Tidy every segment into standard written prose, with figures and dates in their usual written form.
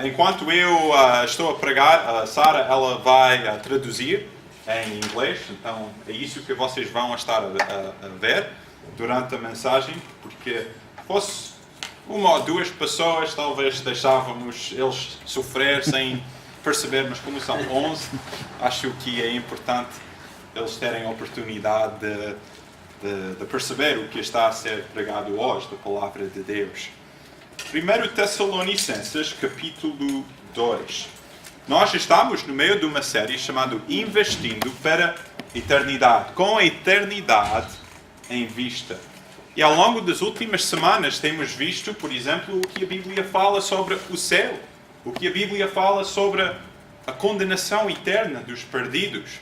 Enquanto eu estou a pregar, a Sara ela vai traduzir em inglês, então é isso que vocês vão estar a ver durante a mensagem, porque fosse uma ou duas pessoas, talvez deixávamos eles sofrer sem perceber, mas como são 11, acho que é importante eles terem a oportunidade de perceber o que está a ser pregado hoje, da Palavra de Deus. 1 Tessalonicenses, capítulo 2. Nós estamos no meio de uma série chamada Investindo para a Eternidade, com a eternidade em vista. E ao longo das últimas semanas temos visto, por exemplo, o que a Bíblia fala sobre o céu, o que a Bíblia fala sobre a condenação eterna dos perdidos.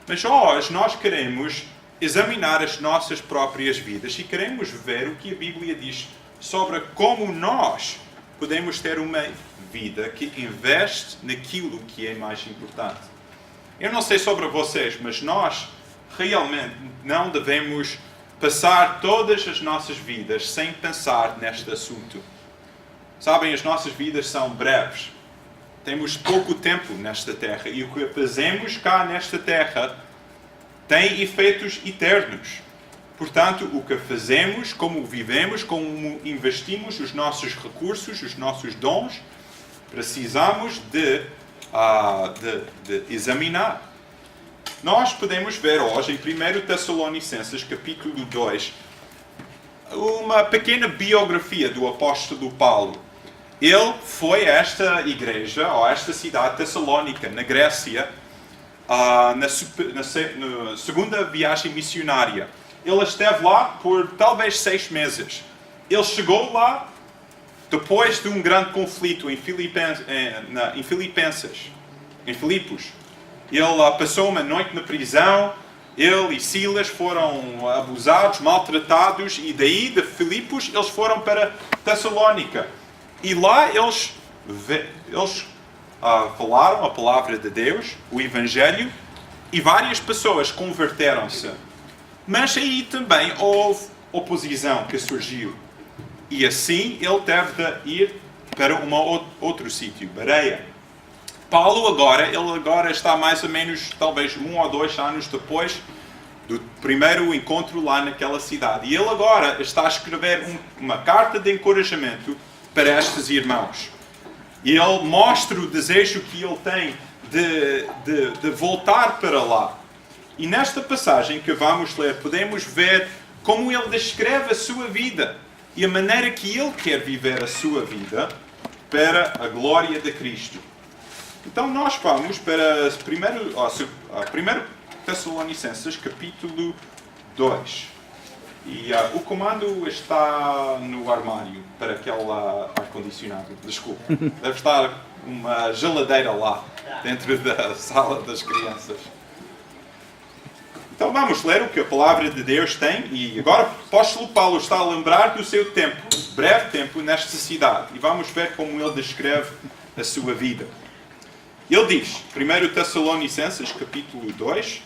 Mas hoje nós queremos examinar as nossas próprias vidas e queremos ver o que a Bíblia diz sobre como nós podemos ter uma vida que investe naquilo que é mais importante. Eu não sei sobre vocês, mas nós realmente não devemos passar todas as nossas vidas sem pensar neste assunto. Sabem, as nossas vidas são breves. Temos pouco tempo nesta terra e o que fazemos cá nesta terra tem efeitos eternos. Portanto, o que fazemos, como vivemos, como investimos os nossos recursos, os nossos dons, precisamos de examinar. Nós podemos ver hoje, em 1 Tessalonicenses, capítulo 2, uma pequena biografia do apóstolo Paulo. Ele foi a esta igreja, ou a esta cidade Tessalónica, na Grécia, na segunda viagem missionária. Ele esteve lá por talvez 6 meses. Ele chegou lá depois de um grande conflito em Filipos. Ele passou uma noite na prisão. Ele e Silas foram abusados, maltratados, e daí de Filipos eles foram para Tessalónica. E lá eles falaram a palavra de Deus, o Evangelho, e várias pessoas converteram-se. Mas aí também houve oposição que surgiu. E assim ele teve de ir para outro sítio, Bereia. Paulo agora está mais ou menos, talvez 1 ou 2 anos depois do primeiro encontro lá naquela cidade. E ele agora está a escrever uma carta de encorajamento para estes irmãos. E ele mostra o desejo que ele tem de voltar para lá. E nesta passagem que vamos ler, podemos ver como ele descreve a sua vida e a maneira que ele quer viver a sua vida para a glória de Cristo. Então nós vamos para 1 Tessalonicenses, capítulo 2. E o comando está no armário para aquele ar-condicionado. Desculpa. Deve estar uma geladeira lá, dentro da sala das crianças. Então vamos ler o que a palavra de Deus tem. E agora o apóstolo Paulo está a lembrar do seu tempo, breve tempo, nesta cidade. E vamos ver como ele descreve a sua vida. Ele diz, 1 Tessalonicenses, capítulo 2,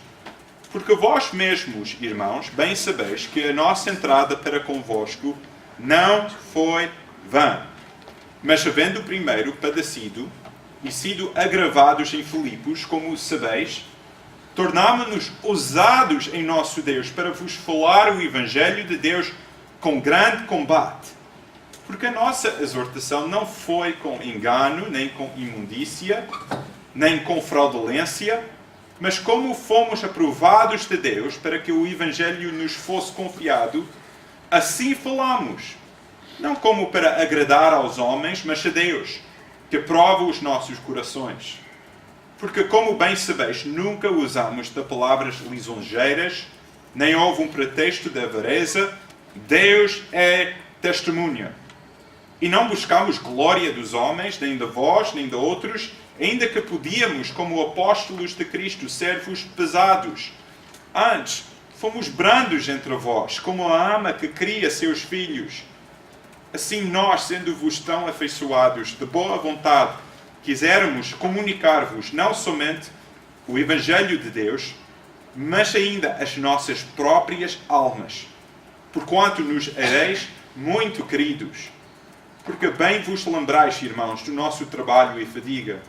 porque vós mesmos, irmãos, bem sabeis que a nossa entrada para convosco não foi vã. Mas havendo primeiro padecido e sido agravados em Filipos, como sabeis, tornámo-nos ousados em nosso Deus para vos falar o Evangelho de Deus com grande combate. Porque a nossa exortação não foi com engano, nem com imundícia, nem com fraudulência, mas como fomos aprovados de Deus para que o Evangelho nos fosse confiado, assim falamos. Não como para agradar aos homens, mas a Deus, que prova os nossos corações. Porque, como bem sabeis, nunca usamos de palavras lisonjeiras, nem houve um pretexto de avareza. Deus é testemunha. E não buscamos glória dos homens, nem de vós, nem de outros, ainda que podíamos, como apóstolos de Cristo, ser-vos pesados. Antes, fomos brandos entre vós, como a ama que cria seus filhos. Assim nós, sendo-vos tão afeiçoados, de boa vontade, quisermos comunicar-vos não somente o Evangelho de Deus, mas ainda as nossas próprias almas, porquanto nos ereis muito queridos. Porque bem vos lembrais, irmãos, do nosso trabalho e fadiga.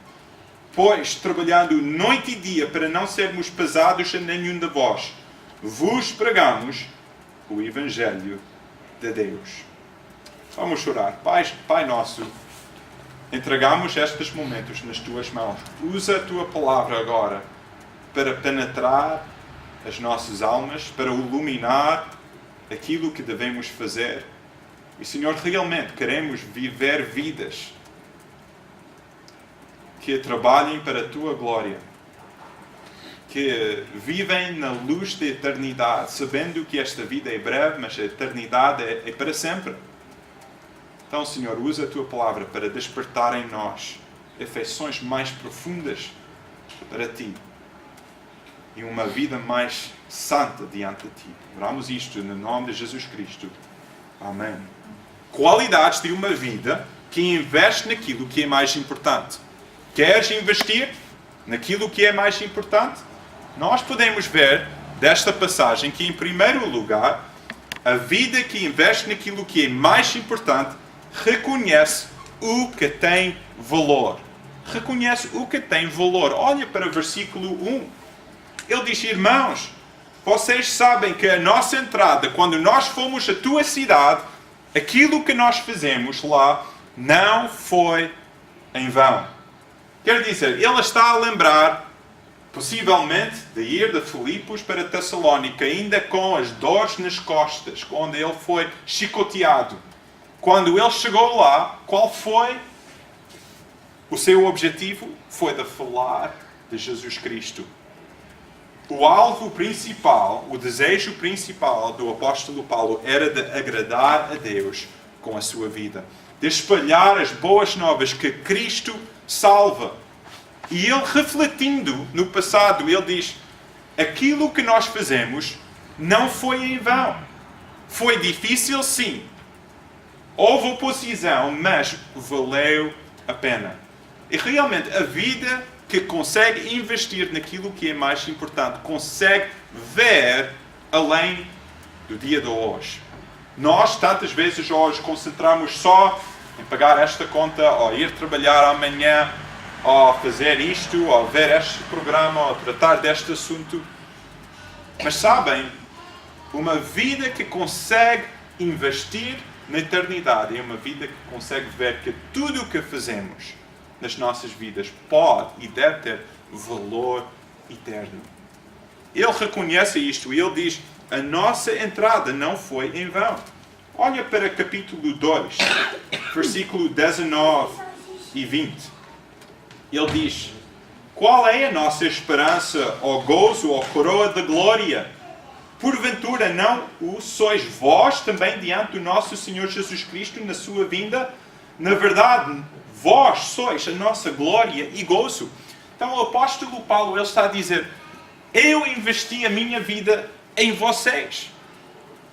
Pois, trabalhando noite e dia para não sermos pesados a nenhum de vós, vos pregamos o Evangelho de Deus. Vamos orar. Pai nosso, entregamos estes momentos nas tuas mãos. Usa a tua palavra agora para penetrar as nossas almas, para iluminar aquilo que devemos fazer. E, Senhor, realmente queremos viver vidas que trabalhem para a tua glória, que vivem na luz da eternidade, sabendo que esta vida é breve, mas a eternidade é para sempre. Então, Senhor, usa a tua palavra para despertar em nós afeições mais profundas para ti e uma vida mais santa diante de ti. Oramos isto no nome de Jesus Cristo. Amém. Qualidades de uma vida que investe naquilo que é mais importante. Queres investir naquilo que é mais importante? Nós podemos ver desta passagem que, em primeiro lugar, a vida que investe naquilo que é mais importante reconhece o que tem valor. Reconhece o que tem valor. Olha para o versículo 1. Ele diz, irmãos, vocês sabem que a nossa entrada, quando nós fomos à tua cidade, aquilo que nós fizemos lá não foi em vão. Quer dizer, ele está a lembrar, possivelmente, de ir de Filipos para Tessalónica, ainda com as dores nas costas, onde ele foi chicoteado. Quando ele chegou lá, qual foi o seu objetivo? Foi de falar de Jesus Cristo. O alvo principal, o desejo principal do apóstolo Paulo era de agradar a Deus com a sua vida. De espalhar as boas novas que Cristo salva. E ele, refletindo no passado, ele diz, aquilo que nós fazemos não foi em vão. Foi difícil, sim. Houve oposição, mas valeu a pena. E realmente a vida que consegue investir naquilo que é mais importante, consegue ver além do dia de hoje. Nós, tantas vezes hoje, concentramos só em pagar esta conta, ou ir trabalhar amanhã, ou fazer isto, ou ver este programa, ou tratar deste assunto. Mas sabem, uma vida que consegue investir na eternidade é uma vida que consegue ver que tudo o que fazemos nas nossas vidas pode e deve ter valor eterno. Ele reconhece isto e ele diz, a nossa entrada não foi em vão. Olha para capítulo 2, versículo 19 e 20. Ele diz, qual é a nossa esperança, ó gozo, ó coroa de glória? Porventura não o sois vós também diante do nosso Senhor Jesus Cristo na sua vinda? Na verdade, vós sois a nossa glória e gozo. Então o apóstolo Paulo ele está a dizer, eu investi a minha vida em vocês.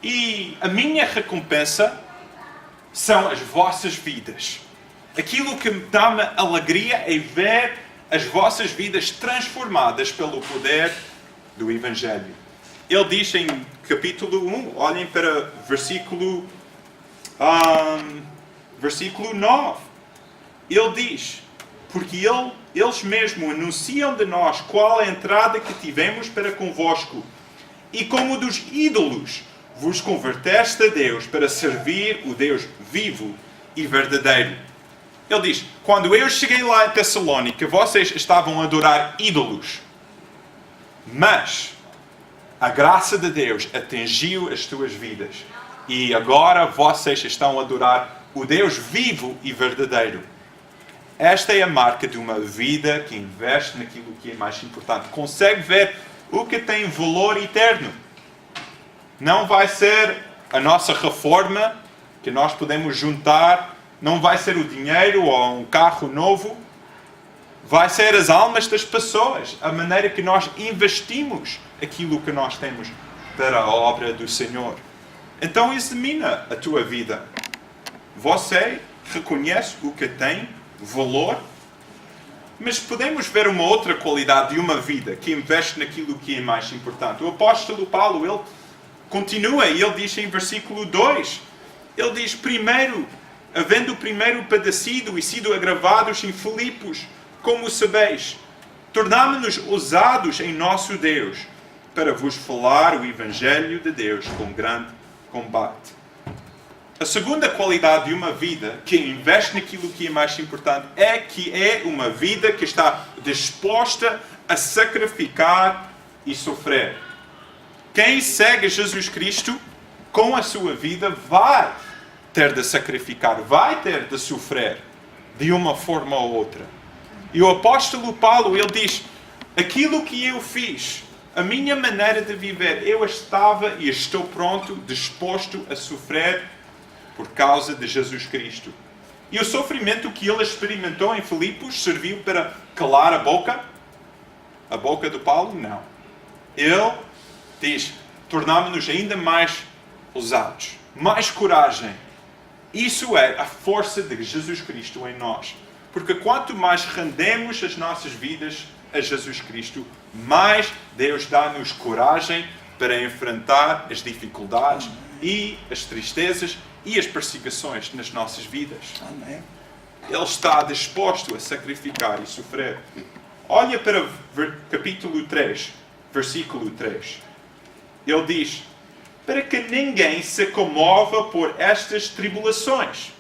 E a minha recompensa são as vossas vidas. Aquilo que me dá-me alegria é ver as vossas vidas transformadas pelo poder do Evangelho. Ele diz em capítulo 1, olhem para versículo 9. Ele diz, porque eles mesmo anunciam de nós qual a entrada que tivemos para convosco, e como dos ídolos vos converteste a Deus para servir o Deus vivo e verdadeiro. Ele diz, quando eu cheguei lá em Tessalónica, vocês estavam a adorar ídolos. Mas a graça de Deus atingiu as tuas vidas. E agora vocês estão a adorar o Deus vivo e verdadeiro. Esta é a marca de uma vida que investe naquilo que é mais importante. Consegue ver o que tem valor eterno. Não vai ser a nossa reforma que nós podemos juntar. Não vai ser o dinheiro ou um carro novo. Vai ser as almas das pessoas. A maneira que nós investimos aquilo que nós temos para a obra do Senhor. Então examina a tua vida. Você reconhece o que tem valor? Mas podemos ver uma outra qualidade de uma vida que investe naquilo que é mais importante. O apóstolo Paulo, ele continua e ele diz em versículo 2, ele diz, primeiro, havendo primeiro padecido e sido agravados em Filipos, como sabeis, tornámo-nos ousados em nosso Deus, para vos falar o Evangelho de Deus com grande combate. A segunda qualidade de uma vida que investe naquilo que é mais importante é que é uma vida que está disposta a sacrificar e sofrer. Quem segue Jesus Cristo com a sua vida vai ter de sacrificar, vai ter de sofrer de uma forma ou outra. E o apóstolo Paulo, ele diz, aquilo que eu fiz, a minha maneira de viver, eu estava e estou pronto, disposto a sofrer por causa de Jesus Cristo. E o sofrimento que ele experimentou em Filipos serviu para calar a boca? A boca de Paulo? Não. Ele diz, tornámos-nos ainda mais ousados, mais coragem. Isso é a força de Jesus Cristo em nós. Porque quanto mais rendemos as nossas vidas a Jesus Cristo, mais Deus dá-nos coragem para enfrentar as dificuldades e as tristezas e as perseguições nas nossas vidas. Amém. Ele está disposto a sacrificar e sofrer. Olha para capítulo 3, versículo 3. Ele diz, para que ninguém se comova por estas tribulações.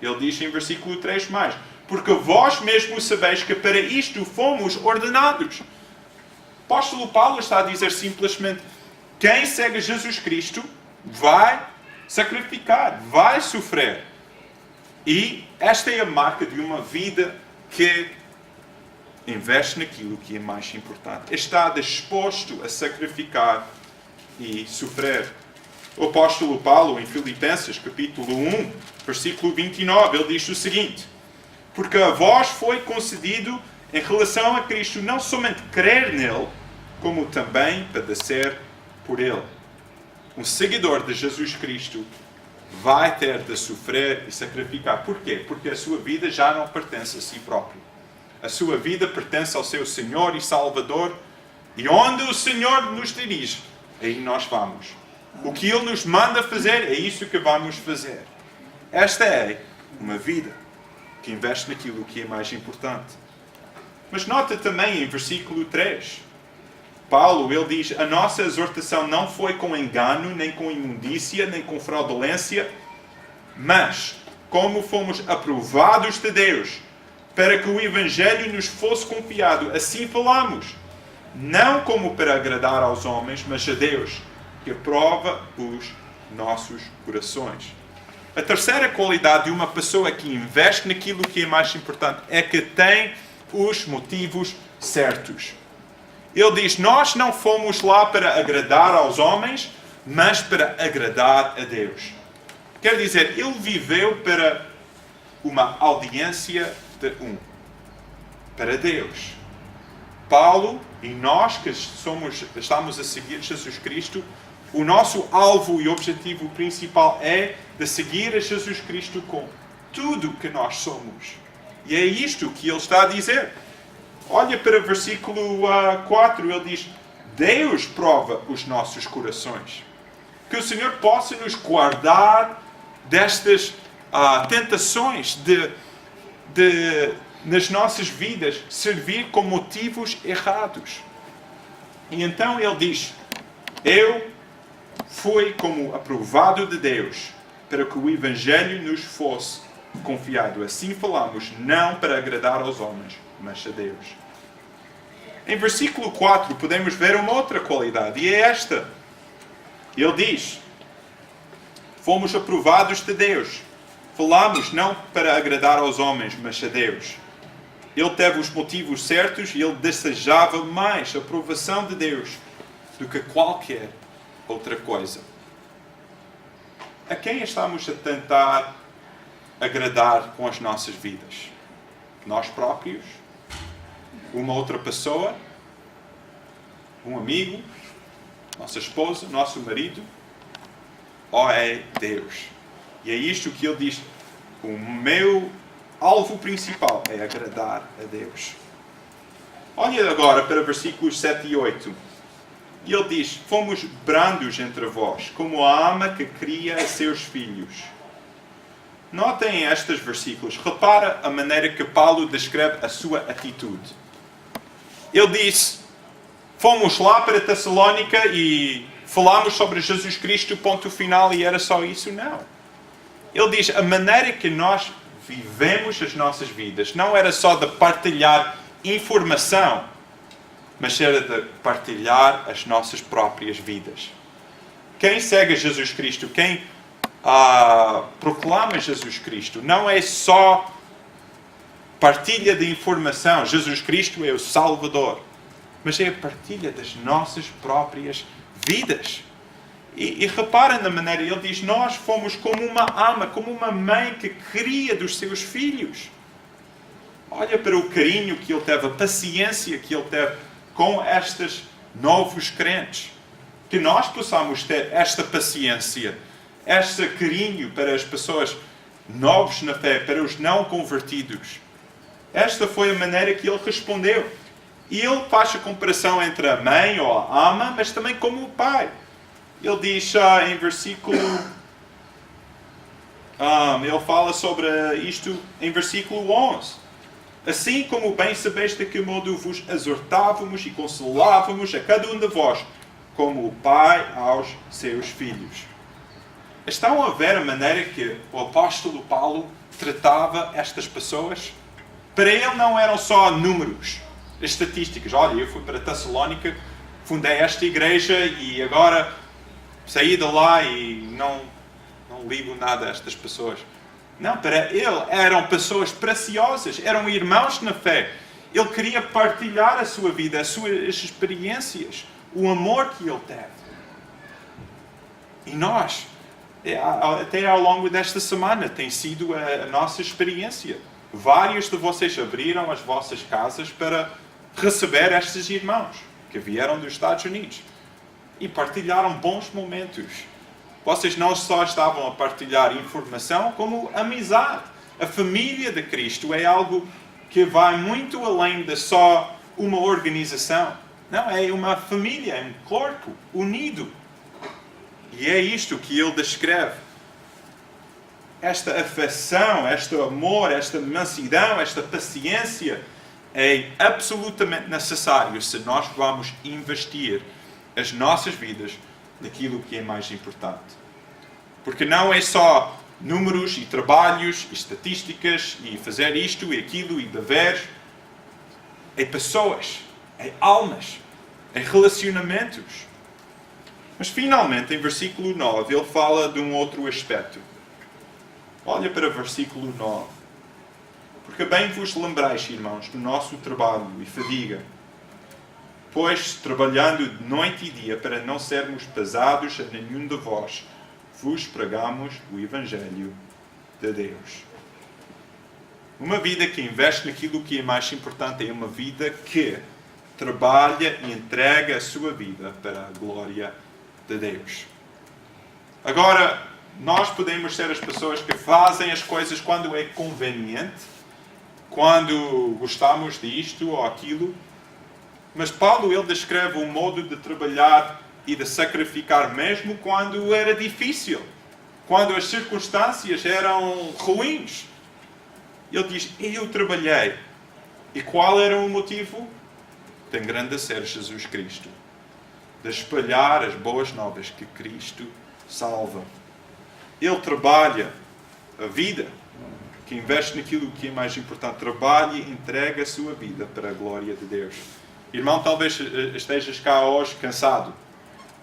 Ele diz em versículo 3 mais, porque vós mesmos sabeis que para isto fomos ordenados. O apóstolo Paulo está a dizer simplesmente, quem segue Jesus Cristo vai sacrificar, vai sofrer. E esta é a marca de uma vida que investe naquilo que é mais importante. Está disposto a sacrificar e sofrer. O apóstolo Paulo, em Filipenses, capítulo 1, versículo 29, ele diz o seguinte, porque a vós foi concedido em relação a Cristo não somente crer nele, como também padecer por ele. Um seguidor de Jesus Cristo vai ter de sofrer e sacrificar. Porquê? Porque a sua vida já não pertence a si próprio. A sua vida pertence ao seu Senhor e Salvador. E onde o Senhor nos dirige, aí nós vamos. O que Ele nos manda fazer, é isso que vamos fazer. Esta é uma vida que investe naquilo que é mais importante. Mas nota também em versículo 3. Paulo, ele diz, a nossa exortação não foi com engano, nem com imundícia, nem com fraudulência, mas como fomos aprovados de Deus, para que o Evangelho nos fosse confiado, assim falamos, não como para agradar aos homens, mas a Deus, que aprova os nossos corações. A terceira qualidade de uma pessoa que investe naquilo que é mais importante é que tem os motivos certos. Ele diz, nós não fomos lá para agradar aos homens, mas para agradar a Deus. Quer dizer, ele viveu para uma audiência de para Deus. Paulo e nós que estamos a seguir Jesus Cristo, o nosso alvo e objetivo principal é de seguir a Jesus Cristo com tudo que nós somos. E é isto que ele está a dizer. Olha para o versículo 4, ele diz, Deus prova os nossos corações. Que o Senhor possa nos guardar destas tentações de nas nossas vidas, servir com motivos errados. E então ele diz, eu fui como aprovado de Deus, para que o Evangelho nos fosse confiado. Assim falamos, não para agradar aos homens, mas a Deus. Em versículo 4 podemos ver uma outra qualidade, e é esta. Ele diz, fomos aprovados de Deus. Falamos não para agradar aos homens, mas a Deus. Ele teve os motivos certos e ele desejava mais a aprovação de Deus do que qualquer outra coisa. A quem estamos a tentar agradar com as nossas vidas? Nós próprios? Uma outra pessoa? Um amigo? Nossa esposa? Nosso marido? Ou é Deus? E é isto que ele diz. O meu alvo principal é agradar a Deus. Olha agora para versículos 7 e 8. E ele diz, fomos brandos entre vós, como a ama que cria a seus filhos. notem estes versículos. Repara a maneira que Paulo descreve a sua atitude. Ele disse, fomos lá para Tessalónica e falámos sobre Jesus Cristo, ponto final, e era só isso? Não. Ele diz, a maneira que nós vivemos as nossas vidas não era só de partilhar informação, mas era de partilhar as nossas próprias vidas. Quem segue Jesus Cristo, quem proclama Jesus Cristo, não é só partilha de informação, Jesus Cristo é o Salvador, mas é a partilha das nossas próprias vidas. E reparem na maneira, ele diz, nós fomos como uma ama, como uma mãe que cria dos seus filhos. Olha para o carinho que ele teve, a paciência que ele teve com estes novos crentes. Que nós possamos ter esta paciência, este carinho para as pessoas novas na fé, para os não convertidos. Esta foi a maneira que ele respondeu. E ele faz a comparação entre a mãe ou a ama, mas também como o pai. Ele diz em versículo... ele fala sobre isto em versículo 11. Assim como bem sabeis de que modo vos exortávamos e consolávamos a cada um de vós, como o pai aos seus filhos. Estão a ver a maneira que o apóstolo Paulo tratava estas pessoas? Para ele não eram só números, estatísticas. Olha, eu fui para Tessalónica, fundei esta igreja e agora saí de lá e não ligo nada a estas pessoas. Não, para ele eram pessoas preciosas, eram irmãos na fé. Ele queria partilhar a sua vida, as suas experiências, o amor que ele teve. E nós, até ao longo desta semana, tem sido a nossa experiência. Vários de vocês abriram as vossas casas para receber estes irmãos que vieram dos Estados Unidos e partilharam bons momentos. Vocês não só estavam a partilhar informação, como amizade. A família de Cristo é algo que vai muito além de só uma organização. Não, é uma família, é um corpo unido. E é isto que ele descreve. Esta afeição, este amor, esta mansidão, esta paciência é absolutamente necessário se nós vamos investir as nossas vidas naquilo que é mais importante. Porque não é só números e trabalhos e estatísticas e fazer isto e aquilo e deveres. É pessoas, é almas, é relacionamentos. Mas finalmente, em versículo 9, ele fala de um outro aspecto. Olha para o versículo 9. Porque bem vos lembrais, irmãos, do nosso trabalho e fadiga, pois, trabalhando de noite e dia para não sermos pesados a nenhum de vós, vos pregamos o Evangelho de Deus. Uma vida que investe naquilo que é mais importante é uma vida que trabalha e entrega a sua vida para a glória de Deus. Agora, nós podemos ser as pessoas que fazem as coisas quando é conveniente, quando gostamos disto ou aquilo, mas Paulo ele descreve um modo de trabalhar e de sacrificar mesmo quando era difícil, quando as circunstâncias eram ruins. Ele diz, eu trabalhei. E qual era o motivo? De engrandecer Jesus Cristo. De espalhar as boas novas que Cristo salva. Ele trabalha a vida, que investe naquilo que é mais importante. Trabalha e entrega a sua vida para a glória de Deus. Irmão, talvez estejas cá hoje cansado.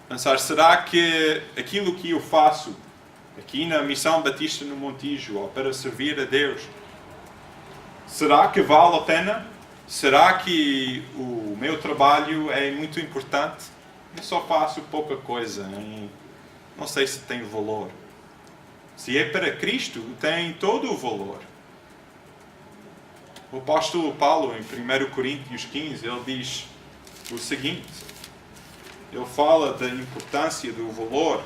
Pensar, será que aquilo que eu faço aqui na Missão Batista no Montijo, ou para servir a Deus, será que vale a pena? Será que o meu trabalho é muito importante? Eu só faço pouca coisa e não sei se tem valor. Se é para Cristo, tem todo o valor. O apóstolo Paulo, em 1 Coríntios 15, ele diz o seguinte. Ele fala da importância, do valor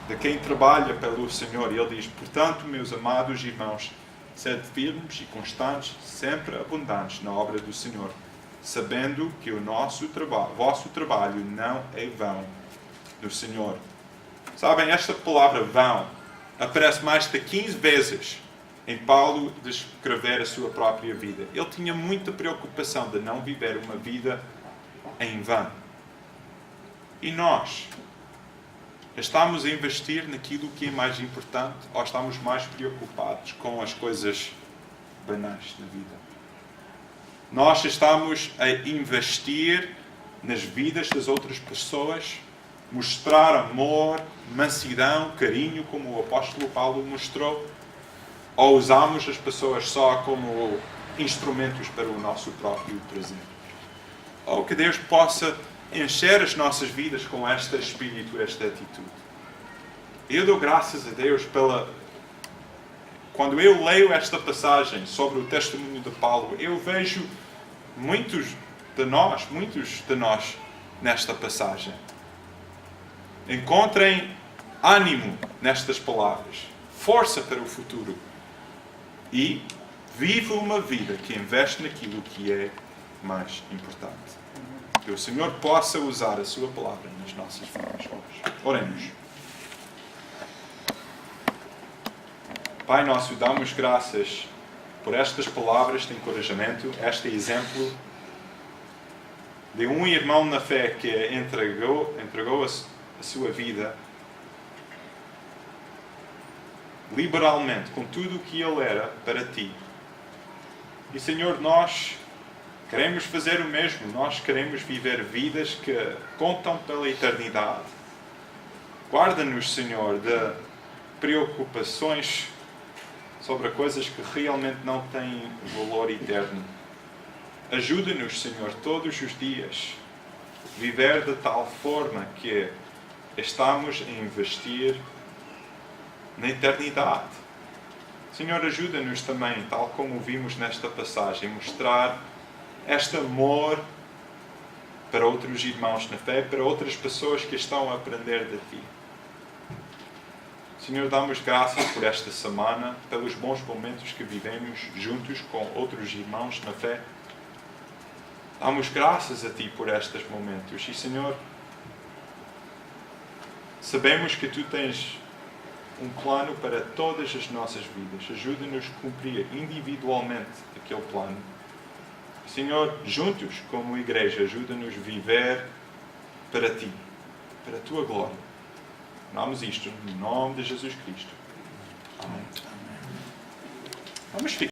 de quem trabalha pelo Senhor. Ele diz, portanto, meus amados irmãos, sede firmes e constantes, sempre abundantes na obra do Senhor, sabendo que o vosso trabalho não é vão do Senhor. Sabem, esta palavra vão aparece mais de 15 vezes em Paulo descrever a sua própria vida. Ele tinha muita preocupação de não viver uma vida em vão. E nós? Estamos a investir naquilo que é mais importante ou estamos mais preocupados com as coisas banais na vida? Nós estamos a investir nas vidas das outras pessoas, mostrar amor, mansidão, carinho, como o apóstolo Paulo mostrou, ou usamos as pessoas só como instrumentos para o nosso próprio prazer? Ou que Deus possa encher as nossas vidas com este espírito, esta atitude. Eu dou graças a Deus quando eu leio esta passagem sobre o testemunho de Paulo, eu vejo muitos de nós nesta passagem. Encontrem ânimo nestas palavras, força para o futuro e viva uma vida que investe naquilo que é mais importante. Que o Senhor possa usar a sua palavra nas nossas vidas hoje. Oremos. Pai nosso, damos graças por estas palavras de encorajamento, este exemplo de um irmão na fé que entregou a sua vida liberalmente, com tudo o que ele era para Ti. E, Senhor, nós queremos fazer o mesmo. Nós queremos viver vidas que contam pela eternidade. Guarda-nos, Senhor, de preocupações sobre coisas que realmente não têm valor eterno. Ajuda-nos, Senhor, todos os dias a viver de tal forma que estamos a investir na eternidade. Senhor, ajuda-nos também, tal como vimos nesta passagem, mostrar este amor para outros irmãos na fé, para outras pessoas que estão a aprender de Ti. Senhor, damos graças por esta semana, pelos bons momentos que vivemos juntos com outros irmãos na fé. Damos graças a Ti por estes momentos. E, Senhor, sabemos que Tu tens um plano para todas as nossas vidas. Ajuda-nos a cumprir individualmente aquele plano. Senhor, juntos, como igreja, ajuda-nos a viver para Ti, para a Tua glória. Oramos isto no nome de Jesus Cristo. Amém. Vamos ficar.